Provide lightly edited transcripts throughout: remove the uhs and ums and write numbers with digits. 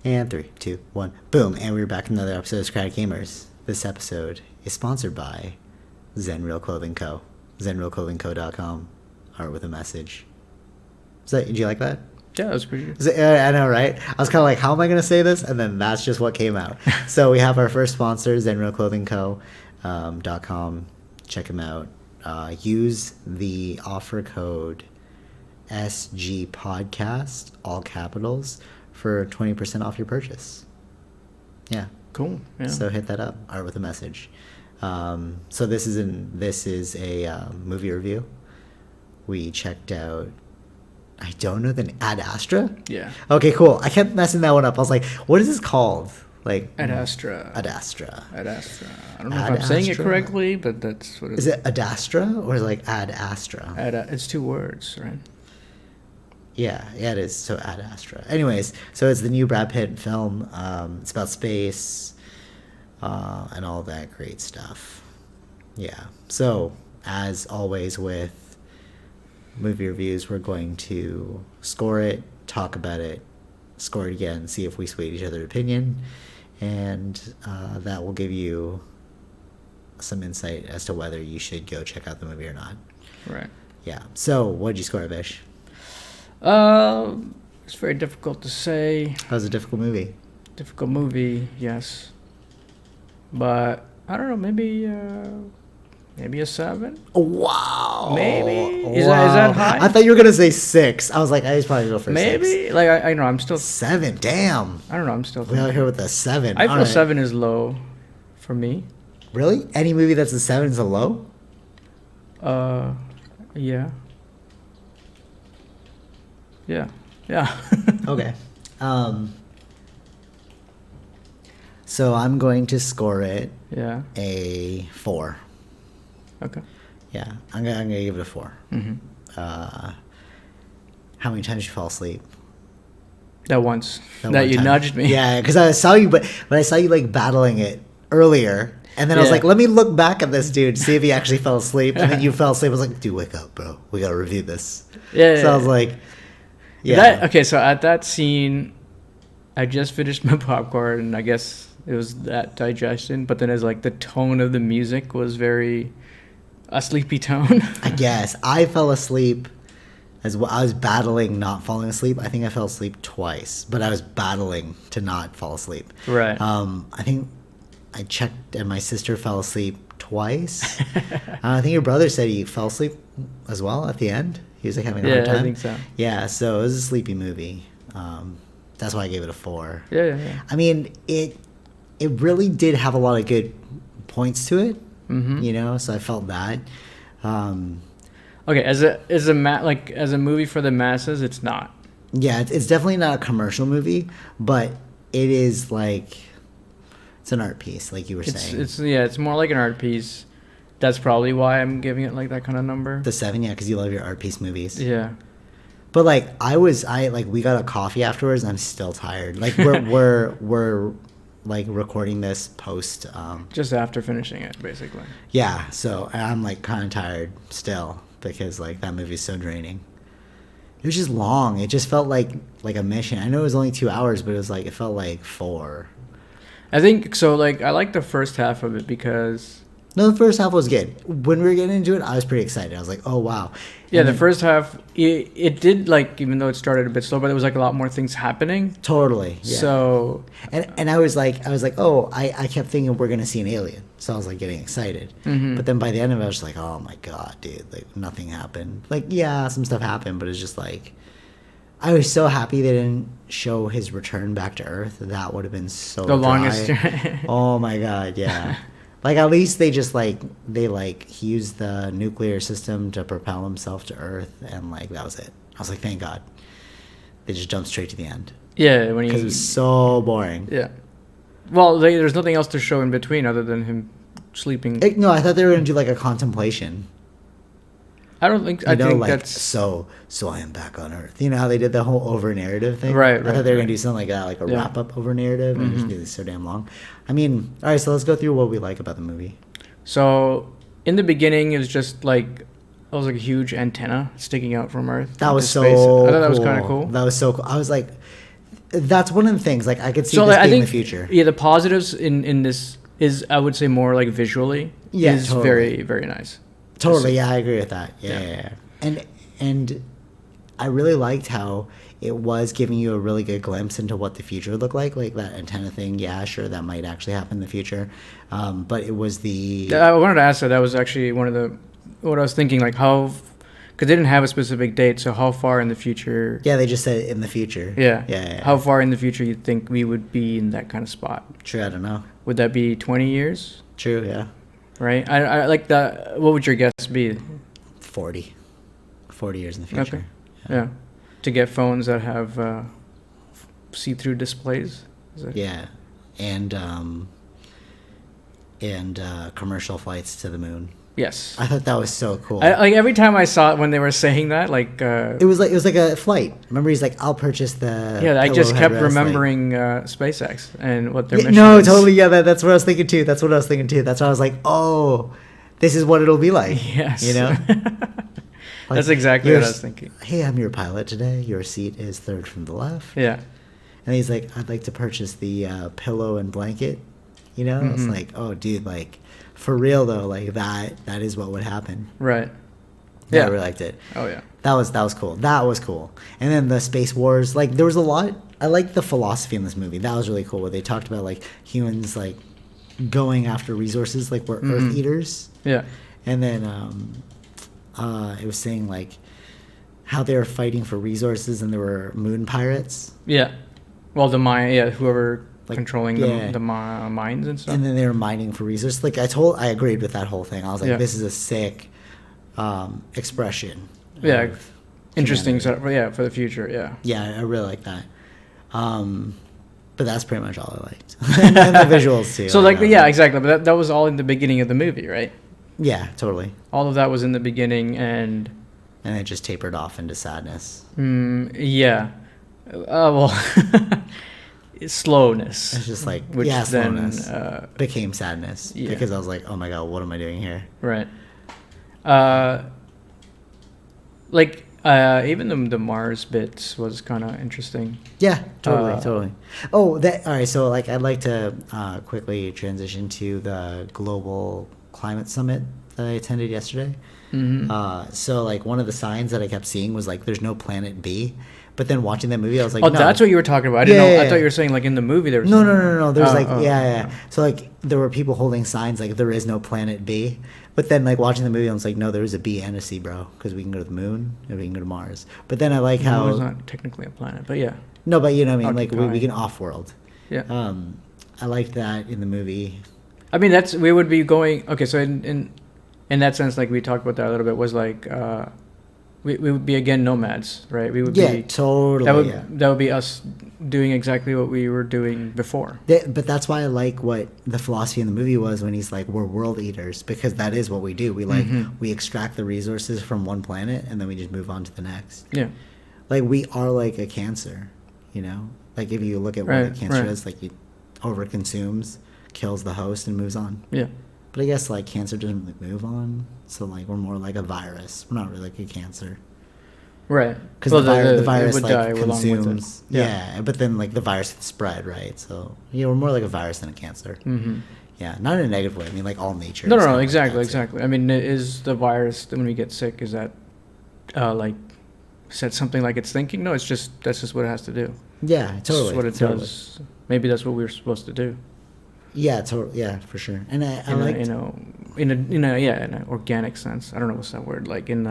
And 3, 2, 1, boom. And we're back in another episode of Socratic Gamers. This episode is sponsored by Zen Real Clothing Co. ZenRealClothingCo.com. Art with a message. Did you like that? Yeah, that was pretty good. I know, right? I was kind of like, how am I going to say this? And then that's just what came out. So we have our first sponsor, ZenRealClothingCo.com. Check them out. Use the offer code SG Podcast, all capitals, for 20% off your purchase. Yeah. Cool. Yeah. So hit that up. Art with a message. So this is a movie review. We checked out. I don't know the Ad Astra. Yeah. Okay, cool. I kept messing that one up. I was like, what is this called? Like Ad Astra. Ad Astra. Ad Astra. I don't know if I'm saying it correctly, but that's what it is. Is it Ad Astra or like Ad Astra? It's 2 words, right? Yeah, it is. So Ad Astra. Anyways, so it's the new Brad Pitt film. It's about space and all that great stuff. Yeah. So, as always with movie reviews, we're going to score it, talk about it, score it again, see if we swayed each other's opinion, and that will give you some insight as to whether you should go check out the movie or not. Right. Yeah. So, what did you score, Vish? It's very difficult to say. That was a difficult movie. Difficult movie, yes. But I don't know, maybe a 7. Wow. Maybe. Wow. Is that high? I thought you were gonna say 6. I was like, I just probably go for 6. Maybe. Like I know I'm still 7. Damn. I don't know, I'm still We out here with a 7. I feel All right. 7 is low for me. Really? Any movie that's a 7 is a low? Yeah. Yeah. Yeah. Okay. So I'm going to score it Yeah. a 4. Okay. Yeah, I'm gonna give it a 4. Mm-hmm. How many times did you fall asleep? That once. That That one you time. nudged me. Yeah, because I saw you, but I saw you like battling it earlier, and then I was Yeah. like, let me look back at this dude, see if he actually fell asleep, and then you fell asleep. I was like, dude, wake up, bro. We gotta review this. Yeah. So I was like, yeah. Okay, so at that scene, I just finished my popcorn, and I guess it was that digestion. But then, as like the tone of the music was very a sleepy tone. I guess I fell asleep as well. I was battling not falling asleep. I think I fell asleep twice, but I was battling to not fall asleep. Right. I think I checked, and my sister fell asleep twice. I think your brother said he fell asleep as well at the end. He was like having a hard time. I think so. Yeah, so it was a sleepy movie. That's why I gave it a 4. Yeah. I mean, it really did have a lot of good points to it. Mm-hmm. You know, so I felt that. Okay, as a movie for the masses, it's not. Yeah, it's definitely not a commercial movie, but it is like it's an art piece, like you were saying. It's more like an art piece. That's probably why I'm giving it like that kind of number. The 7, yeah, because you love your art piece movies. Yeah. But like we got a coffee afterwards, and I'm still tired. Like we're like recording this post. Just after finishing it, basically. Yeah, so I'm like kind of tired still because like that movie is so draining. It was just long. It just felt like a mission. I know it was only 2 hours, but it felt like 4. I think so. Like I like the first half of it because. No, the first half was good. When we were getting into it, I was pretty excited. I was like, oh, wow. Yeah, the first half, it did, like, even though it started a bit slow, but there was, like, a lot more things happening. Totally. Yeah. So. And I was like, oh, I kept thinking we're going to see an alien. So I was, like, getting excited. Mm-hmm. But then by the end of it, I was just like, oh, my God, dude. Like, nothing happened. Like, yeah, some stuff happened, but it's just like. I was so happy they didn't show his return back to Earth. That would have been so The dry. longest. Oh, my God, yeah. Like, at least they just, he used the nuclear system to propel himself to Earth, and, like, that was it. I was like, thank God. They just jumped straight to the end. Yeah, because it was so boring. Yeah. Well, there's nothing else to show in between other than him sleeping. No, I thought they were going to do, like, a contemplation. I don't think. I think like, that's so I am back on Earth. You know how they did the whole over narrative thing? Right. I thought they were gonna do something like that, like a wrap up over narrative, and just do this so damn long. I mean, all right, so let's go through what we like about the movie. So in the beginning, it was just like it was like a huge antenna sticking out from Earth. That was so. Space. I thought that was cool. kind of cool. That was so cool. I was like, That's one of the things. Like I could see So this like, I being think the future. yeah, the positives in this is I would say more like visually Yeah, is totally. very very nice. Totally, yeah, I agree with that. Yeah, Yeah. yeah, yeah. And I really liked how it was giving you a really good glimpse into what the future would look like that antenna thing. Yeah, sure, that might actually happen in the future. But it was the I wanted to ask that. That was actually one of the what I was thinking. Like how, because they didn't have a specific date. So how far in the future? yeah. They just said in the future. Yeah. Yeah. How far in the future you think we would be in that kind of spot? True. I don't know. Would that be 20 years? True. Yeah. Right. I like that. What would your guess be? 40 years in the future. Okay. Yeah. To get phones that have see-through displays. Is that- Yeah, and commercial flights to the moon. Yes. I thought that was so cool. Like every time I saw it when they were saying that, like it was like a flight. Remember, he's like, "I'll purchase the." yeah, I pillow just kept headrest," remembering SpaceX and what their Yeah, mission no, is. totally. Yeah, that's what I was thinking too. That's why I was like, "Oh, this is what it'll be like." Yes. You know. That's exactly what I was thinking. Hey, I'm your pilot today. Your seat is third from the left. Yeah. And he's like, "I'd like to purchase the pillow and blanket." You know, it's Mhm. like, oh, dude, like, for real though, like that is what would happen. Right. Yeah, Yeah. I really liked it. Oh yeah. That was cool. That was cool. And then the space wars, like there was a lot. I liked the philosophy in this movie. That was really cool. Where they talked about like humans like going after resources, like we're Earth eaters. Yeah. And then it was saying like how they were fighting for resources, and there were moon pirates. Yeah. Well, whoever Like, controlling yeah. the mines and stuff. And then they were mining for resources. Like I agreed with that whole thing. I was like, Yeah. this is a sick expression. Yeah. of Interesting humanity. setup. Yeah, for the future. Yeah. Yeah, I really like that. But that's pretty much all I liked. and the visuals too. So I like know. yeah, exactly. But that was all in the beginning of the movie, right? Yeah, totally. All of that was in the beginning, and And it just tapered off into sadness. yeah. Well, slowness. It's just like, which yeah, then slowness became sadness. yeah. Because I was like, oh my God, what am I doing here? right. Like even the Mars bits was kind of interesting. Yeah, totally, Uh, totally. Oh, all right. So, like, I'd like to quickly transition to the global climate summit that I attended yesterday. So, like, one of the signs that I kept seeing was like, "There's no Planet B," but then watching that movie, I was like, Oh, no. that's what you were talking about. I didn't know. Yeah, I yeah, thought yeah. you were saying like in the movie there was No. There was Oh, like, oh, yeah. oh. So, like, there were people holding signs like, "There is no Planet B," but then, like, watching the movie, I was like, no, there is a B and a C, bro, because we can go to the moon and we can go to Mars. But then I like how it's not technically a planet, but yeah. no, but you know what I mean. Okay, Like, we alright. can off-world. Yeah. I liked that in the movie. I mean, we would be going. Okay, so in that sense, like we talked about that a little bit, was like we would be again nomads, right? We would Yeah, be totally. that would yeah. that would be us doing exactly what we were doing before. But that's why I like what the philosophy in the movie was when he's like, we're world eaters, because that is what we do. We we extract the resources from one planet and then we just move on to the next. Yeah. Like, we are like a cancer, you know? Like, if you look at what Right, a cancer right. is, like, it overconsumes, kills the host, and moves on. Yeah. But I guess, like, cancer doesn't really move on. So, like, we're more like a virus. We're not really like a cancer. Right. Because Well, the it virus, would like, die along with it. consumes. Yeah. But then, like, the virus can spread, right? So, yeah, we're more like a virus than a cancer. Mm-hmm. Yeah, not in a negative way. I mean, like, all nature. No, is no, kinda no, like exactly, that, too. exactly. I mean, is the virus when we get sick? Is that like said something like it's thinking? No, that's just what it has to do. Yeah, It's totally. just what it totally. does. Maybe that's what we were supposed to do. Yeah, totally. Yeah, for sure. And I like. In an organic sense. I don't know what's that word. Like in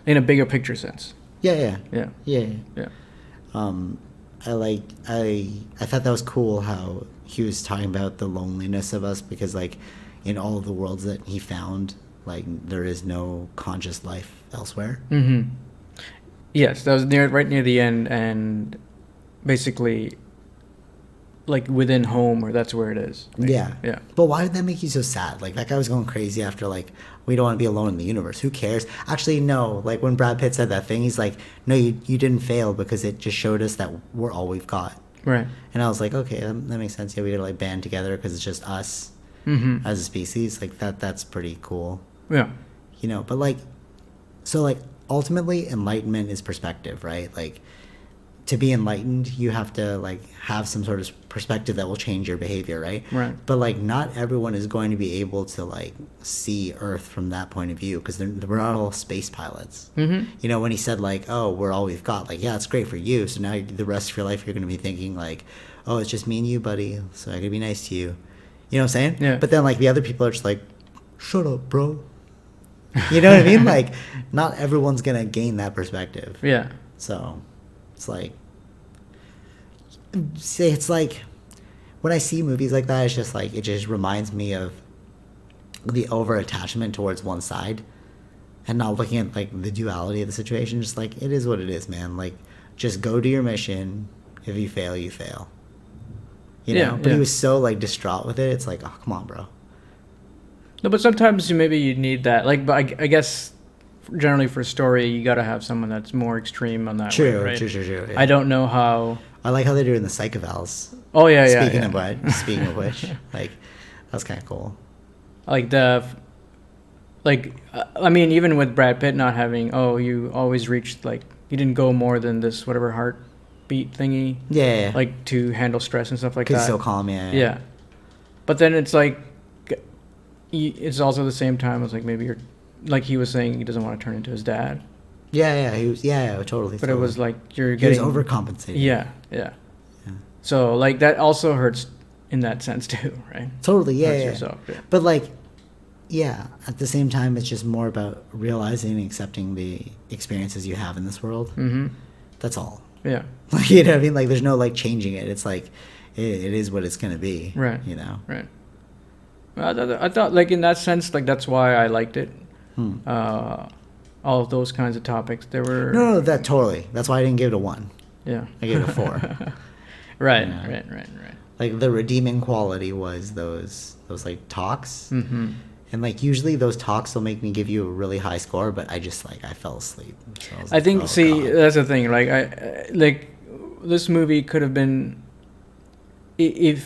a bigger picture sense. Yeah. Yeah. Yeah. I thought that was cool how he was talking about the loneliness of us, because like in all of the worlds that he found, like there is no conscious life elsewhere. Mm-hmm. Yes, that was right near the end, and basically, like within home, or that's where it is. Like, Yeah. Yeah. But why did that make you so sad? Like, that guy was going crazy after, like, we don't want to be alone in the universe. Who cares? Actually, no. Like, when Brad Pitt said that thing, he's like, no, you didn't fail, because it just showed us that we're all we've got. Right. And I was like, okay, that makes sense. Yeah, we gotta, like, band together because it's just us Mm-hmm. as a species. Like, that's pretty cool. Yeah. You know, but, like, so, like, ultimately, enlightenment is perspective, right? Like, to be enlightened, you have to like have some sort of perspective that will change your behavior, right? Right. But like not everyone is going to be able to like see Earth from that point of view, because we're not all space pilots. Mm-hmm. You know, when he said like, oh, we're all we've got, like, yeah, it's great for you. So now the rest of your life you're going to be thinking like, oh, it's just me and you, buddy. So I gotta be nice to you. You know what I'm saying? Yeah. But then like the other people are just like, shut up, bro. You know what I mean? Like, not everyone's gonna gain that perspective. Yeah. So it's like, it's like when I see movies like that, it's just like, it just reminds me of the over attachment towards one side and not looking at like the duality of the situation. Just like, it is what it is, man. Like, just go do your mission. If you fail, you fail. You know? But he was so like distraught with it. It's like, oh, come on, bro. No, but sometimes maybe you need that. Like, but I guess generally for story, you got to have someone that's more extreme on that. True, way, right? true. Yeah. I don't know how. I like how they're doing the psychovals. Oh yeah, Speaking of which, like, that's kind of cool. Like I mean, even with Brad Pitt not having, you always reached like, you didn't go more than this whatever heartbeat thingy. Yeah. Like to handle stress and stuff like that. He's so calm, yeah. Yeah. But then it's like, it's also the same time as like maybe you're, like he was saying he doesn't want to turn into his dad. Yeah, he was, totally. But it was like you're he getting was overcompensating. Yeah. So like that also hurts in that sense too, right? Totally, yeah. Hurts yourself, yeah. But like, yeah, at the same time, it's just more about realizing and accepting the experiences you have in this world. Mm-hmm. That's all. Yeah. Like, you know what I mean? Like, there's no like changing it. It's like, it is what it's gonna be. Right. You know. Right. I thought like in that sense, like that's why I liked it. All of those kinds of topics. There were no, that totally. That's why I didn't give it a 1. Yeah. I gave it a 4. Right. Yeah. Right. Like the redeeming quality was those like talks. Mm-hmm. And like usually those talks will make me give you a really high score, but I fell asleep. So I was I like, think oh, God. that's the thing. Like this movie could have been, I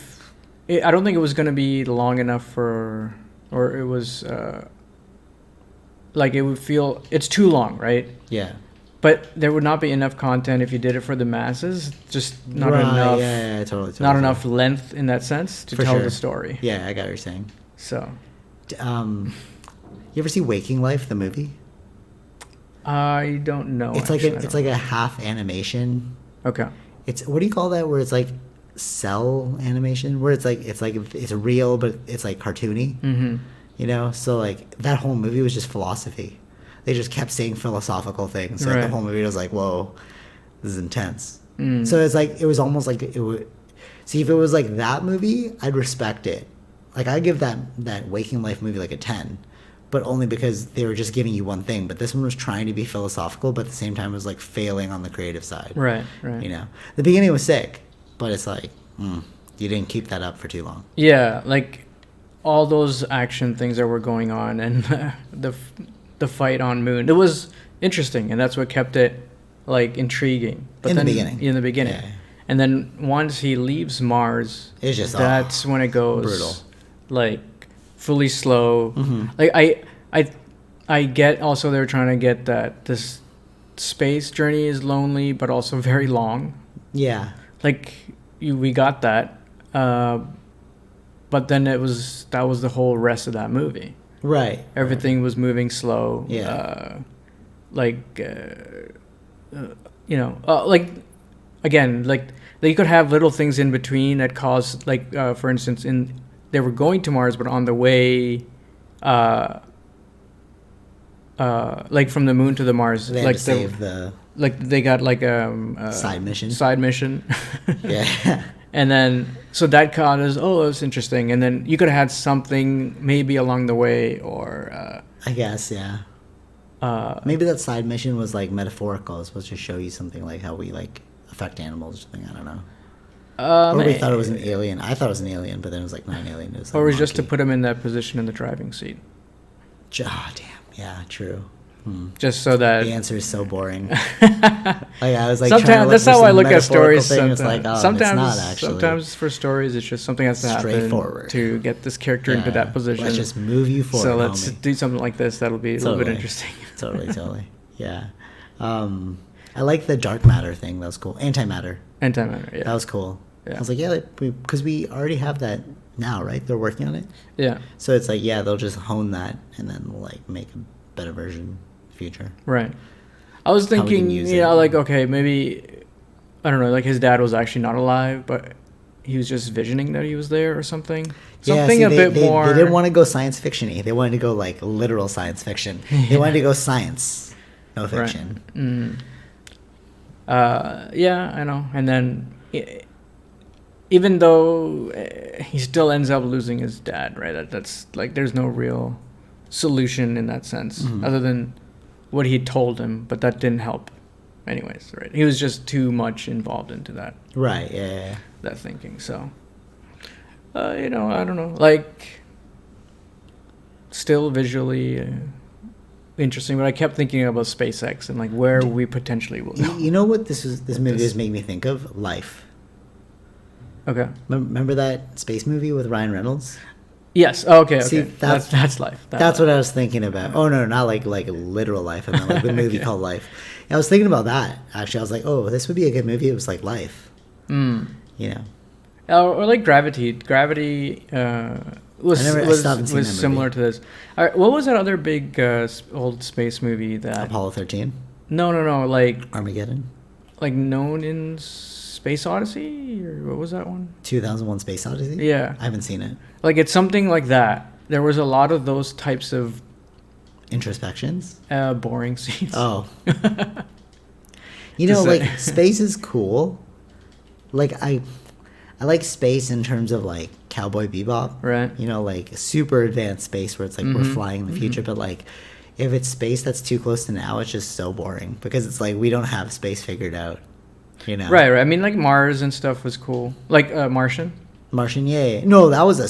don't think it was going to be long enough or it was like it would feel it's too long, right? Yeah. But there would not be enough content if you did it for the masses. Just not Right, enough. Yeah, totally. Not enough length in that sense to For tell sure. the story. Yeah, I got what you're saying. So, You ever see Waking Life, the movie? I don't know. It's actually. like it's like a half animation. Okay. It's, what do you call that? Where it's like cell animation, where it's real, but it's like cartoony. Mm-hmm. You know, so like that whole movie was just philosophy. They just kept saying philosophical things. Like, Right. the whole movie was like, whoa, this is intense. Mm. So it's like, it was almost like it would. See, if it was like that movie, I'd respect it. Like, I'd give that Waking Life movie like a 10, but only because they were just giving you one thing. But this one was trying to be philosophical, but at the same time was like failing on the creative side. Right. You know, the beginning was sick, but it's like, you didn't keep that up for too long. Yeah, like all those action things that were going on and the fight on Moon. It was interesting, and that's what kept it like intriguing. But In the then, beginning. Yeah. And then once he leaves Mars, It's just that's when it goes brutal. Like fully slow. Mm-hmm. Like I get also they're trying to get that this space journey is lonely but also very long. Yeah. Like we got that, but then that was the whole rest of that movie. Right. Everything was moving slow. Yeah. Like again, like you could have little things in between that cause, like for instance, they were going to Mars, but on the way, like from the Moon to the Mars, They had like to save the like they got like side mission. Yeah. And then, so that caught us, it's interesting. And then you could have had something maybe along the way, or... I guess, yeah. Maybe that side mission was like metaphorical. It's supposed to show you something like how we like affect animals or something. I don't know. Or we thought it was an alien. I thought it was an alien, but then it was like not an alien. It was like or it was just to monkey. put him in that position in the driving seat. Oh, damn. Yeah, true. Just so that... The answer is so boring. Like, I was like, sometimes trying to look that's for how some I look at metaphorical stories. thing. Sometimes, It's like, sometimes, it's not actually. sometimes for stories, it's just something has to happen Straightforward. to get this character into that position. Let's just move you forward, So let's homie. do something like this. That'll be a little bit Totally. interesting. Totally. Yeah. I like the dark matter thing. That was cool. Antimatter. Antimatter, yeah. That was cool. Yeah. I was like, yeah, because we already have that now, right? They're working on it. Yeah. So it's like, yeah, they'll just hone that and then like make a better version in the future. Right. I was thinking, like, okay, maybe, I don't know, like his dad was actually not alive, but he was just visioning that he was there or something. Something yeah, see, a bit more. They didn't want to go science fiction-y. They wanted to go like literal science fiction. They wanted to go science, no fiction. Right. Mm. Yeah, I know. And then, even though he still ends up losing his dad, right? That's like, there's no real solution in that sense, other than what he told him, but that didn't help. Anyways, right? He was just too much involved into that. Right. Yeah. That thinking. So, I don't know. Like, still visually interesting, but I kept thinking about SpaceX and like where we potentially will go. You know what this movie just made me think of? Life. Okay. Remember that space movie with Ryan Reynolds? Yes. Oh, okay. See, that's life. That's what I was thinking about. Oh no, not like literal life. I meant like the movie called Life. I was thinking about that actually. I was like, oh, this would be a good movie. It was like Life. You know. Or like Gravity. Gravity was similar to this. All right, what was that other big old space movie that Apollo 13? No, like Armageddon? like known in Space Odyssey, or what was that one? 2001 Space Odyssey? Yeah. I haven't seen it. Like, it's something like that. There was a lot of those types of introspections, boring scenes. Oh. You know, like space is cool. Like I like space in terms of like Cowboy Bebop. Right. You know, like super advanced space where it's like we're flying in the future, but like if it's space that's too close to now, it's just so boring because it's like we don't have space figured out. You know. Right. I mean, like Mars and stuff was cool. Like Martian. Martian, yeah. No, that was a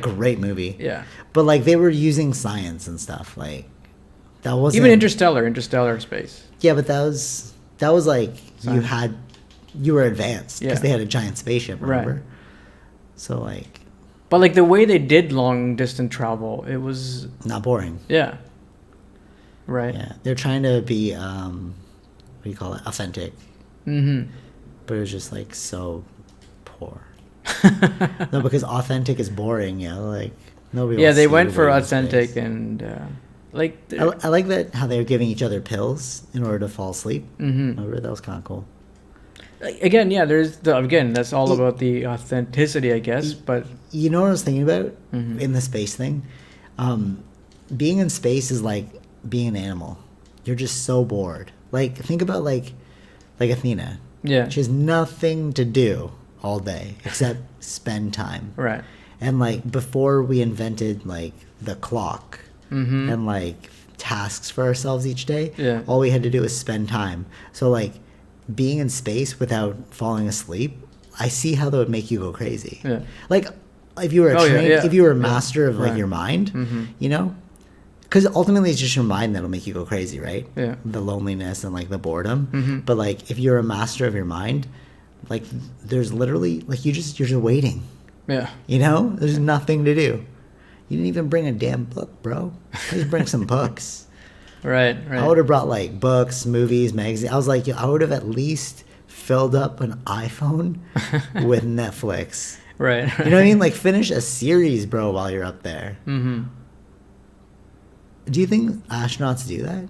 great movie. Yeah. But like they were using science and stuff. Like that wasn't even interstellar space. Yeah, but that was like science. You were advanced because they had a giant spaceship, remember? Right. So like, but like the way they did long distance travel, it was not boring. Yeah. Right. Yeah, they're trying to be what do you call it? Authentic. But it was just like so poor. No, because authentic is boring. You know, like nobody. Yeah, they went for authentic and like. I like that how they were giving each other pills in order to fall asleep. Remember, that was kind of cool. Again, yeah, that's all about the authenticity, I guess. But you know what I was thinking about in the space thing? Being in space is like being an animal. You're just so bored. Like think about like Athena. Yeah, she has nothing to do all day except spend time. Right. And like before we invented like the clock and like tasks for ourselves each day, all we had to do was spend time. So like being in space without falling asleep, I see how that would make you go crazy. Yeah. Like if you were if you were a master of like your mind, you know, because ultimately it's just your mind that'll make you go crazy, right? Yeah. The loneliness and like the boredom. But like if you're a master of your mind, like there's literally like you're just waiting. Yeah. You know, there's nothing to do. You didn't even bring a damn book, bro. Just bring some books. Right. I would have brought like books, movies, magazines. I was like, I would have at least filled up an iPhone with Netflix. Right. You know what I mean? Like finish a series, bro, while you're up there. Do you think astronauts do that?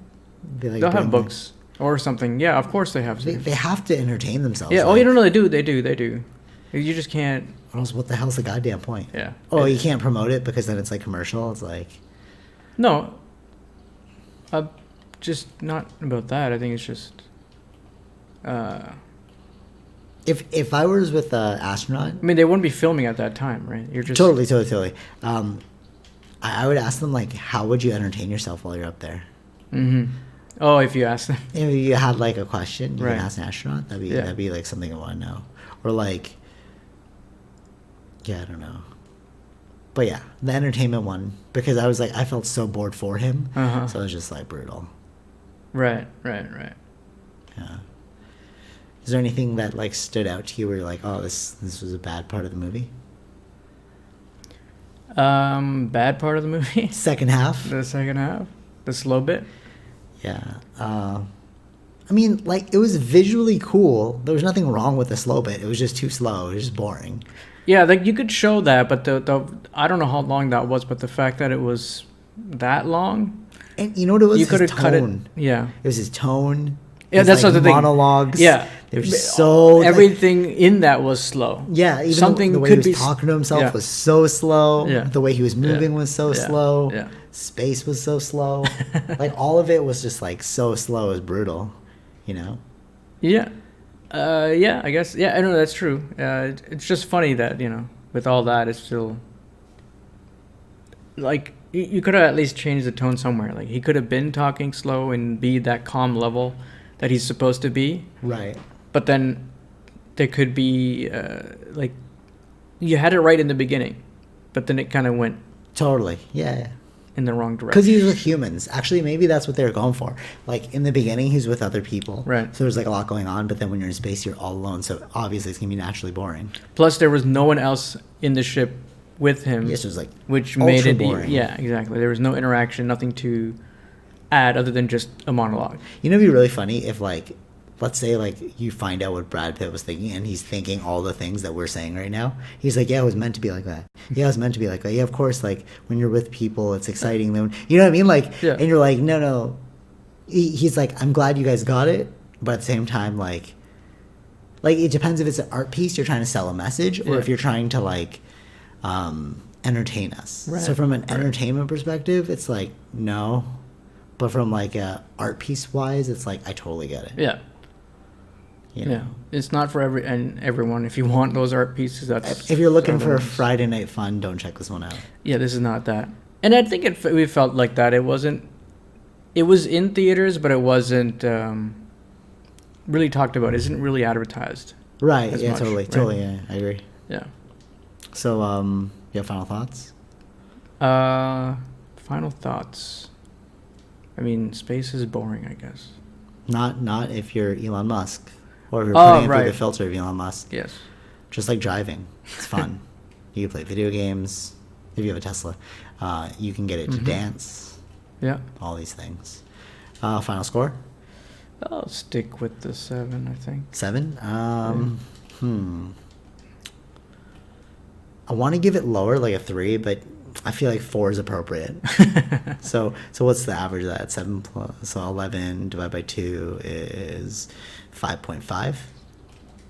They'll have books or something. Yeah, of course they have to. They have to entertain themselves. Yeah. Like, they do. They do. You just can't. What the hell's the goddamn point? Yeah. Oh, you can't promote it because then it's like commercial. It's like. No. Just not about that. I think it's just. If I was with an astronaut, I mean, they wouldn't be filming at that time, right? You're just totally. I would ask them like, how would you entertain yourself while you're up there? Oh, if you ask them. If you had like a question, you can ask an astronaut. That'd be like something I want to know, or like. Yeah, I don't know. But yeah, the entertainment one, because I was like, I felt so bored for him. So it was just like brutal. Right. Yeah. Is there anything that like stood out to you where you're like, oh, this was a bad part of the movie? Bad part of the movie? Second half? The second half? The slow bit? Yeah. I mean, like, it was visually cool. There was nothing wrong with the slow bit. It was just too slow. It was just boring. Yeah, like you could show that, but the I don't know how long that was, but the fact that it was that long, And you know what it was? you could His have cut it. tone. Yeah, It was his tone. yeah, His, that's like, the thing. monologues. Yeah, They were so... like, everything in that was slow. yeah, even Something the way could he be was talking to himself yeah. was so slow. Yeah. The way he was moving was so Yeah. slow. Yeah. Space was so slow. Like, all of it was just, like, so slow. It was brutal, you know? Yeah, yeah, I guess. Yeah, I know that's true. It's just funny that with all that, it's still like you could have at least changed the tone somewhere. Like he could have been talking slow and be that calm level that he's supposed to be. Right. But then there could be like you had it right in the beginning, but then it kind of went Totally. Yeah. in the wrong direction. Because he was with humans. Actually, maybe that's what they were going for. Like, in the beginning, he's with other people. Right. So there's, like, a lot going on. But then when you're in space, you're all alone. So obviously, it's going to be naturally boring. Plus, there was no one else in the ship with him. Yes, it was, like, which ultra made it boring. yeah, exactly. There was no interaction, nothing to add other than just a monologue. You know, it'd be really funny if, like, let's say, like, you find out what Brad Pitt was thinking, and he's thinking all the things that we're saying right now. He's like, yeah, it was meant to be like that. Yeah, it was meant to be like that. Yeah, of course, like, when you're with people, it's exciting. Then, you know what I mean? Like, Yeah. and you're like, no. He's like, I'm glad you guys got it, but at the same time, like, it depends if it's an art piece, you're trying to sell a message, or Yeah. if you're trying to, like, entertain us. Right. So from an entertainment perspective, it's like, no. But from, like, a art piece wise, it's like, I totally get it. Yeah. You know? Yeah. It's not for everyone. If you want those art pieces, that's If you're looking for a everyone's. Friday night fun, don't check this one out. Yeah, this is not that. And I think we felt like that. It wasn't. It was in theaters, but it wasn't really talked about. It isn't really advertised. Right. As Yeah. much, Totally. right? Totally. Yeah. I agree. Yeah. So, you have final thoughts? Final thoughts. I mean, space is boring, I guess. Not if you're Elon Musk, or if you're Oh, putting it through right. the filter of Elon Musk. Yes. Just like driving, it's fun. You can play video games. If you have a Tesla, you can get it to dance. Yeah. All these things. Final score? I'll stick with the 7, I think. 7. I want to give it lower, like a 3, but I feel like 4 is appropriate. So what's the average of that? 7 plus, so 11 divided by 2 is 5.5.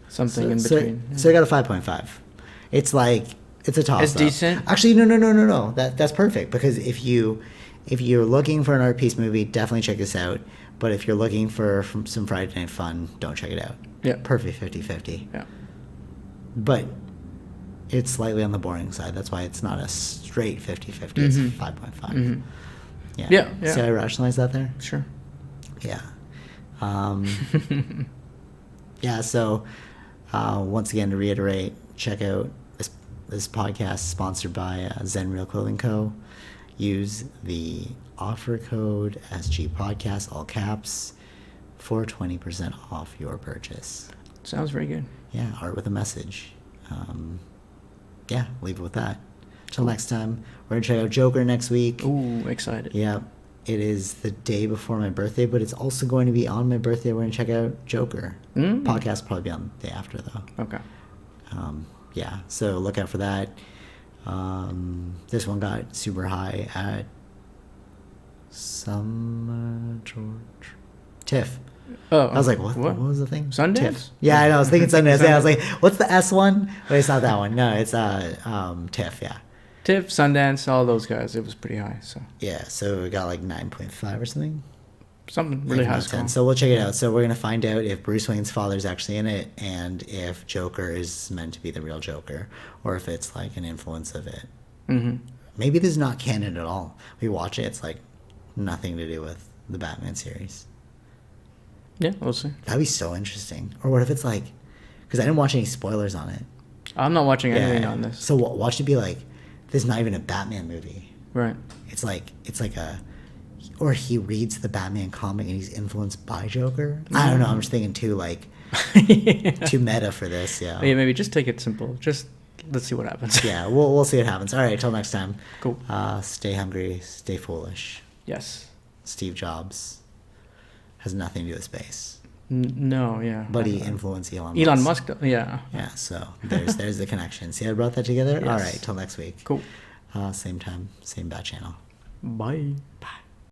Something in So between. I got a 5.5. It's like, it's a toss. It's decent? Actually, no. That's perfect, because if you're looking for an art piece movie, definitely check this out. But if you're looking for some Friday night fun, don't check it out. Yeah. Perfect 50-50. Yeah. But it's slightly on the boring side. That's why it's not a straight 50-50. It's 5.5. Yeah. Yeah. See how I rationalize that there? Sure. Yeah. Yeah, so once again, to reiterate, check out this podcast sponsored by Zen Real Clothing Co. Use the offer code SG Podcast, all caps, for 20% off your purchase. Sounds very good. Yeah, art with a message. Yeah, leave it with that. Till next time, we're going to check out Joker next week. Ooh, excited. Yeah, it is the day before my birthday, but it's also going to be on my birthday. We're going to check out Joker. Podcast will probably be on the day after, though. Okay. Yeah, so look out for that. This one got super high at TIFF. Oh, I was like, what was the thing? Sundance? TIFF. Yeah, I know. I was thinking Sundance. Yeah, I was like, what's the S one? But it's not that one. No, it's TIFF. Yeah. TIFF, Sundance, all those guys. It was pretty high. So Yeah. So we got like 9.5 or something. something really high. 10. So we'll check it out. So we're gonna find out if Bruce Wayne's father's actually in it, and if Joker is meant to be the real Joker, or if it's like an influence of it. Mm-hmm. Maybe this is not canon at all. We watch it. It's like nothing to do with the Batman series. Yeah, we'll see. That'd be so interesting. Or what if it's like, because I didn't watch any spoilers on it. I'm not watching anything on this. So watch it be like, this is not even a Batman movie. Right. It's like or he reads the Batman comic and he's influenced by Joker. I don't know. I'm just thinking too too meta for this. Yeah. Yeah, maybe just take it simple. Just let's see what happens. Yeah. We'll see what happens. All right. Till next time. Cool. Stay hungry. Stay foolish. Yes. Steve Jobs has nothing to do with space. No, yeah. But he influenced Elon Musk. Elon Musk, yeah. Yeah, so there's the connection. See, I brought that together? Yes. All right, till next week. Cool. Same time, same bat channel. Bye. Bye.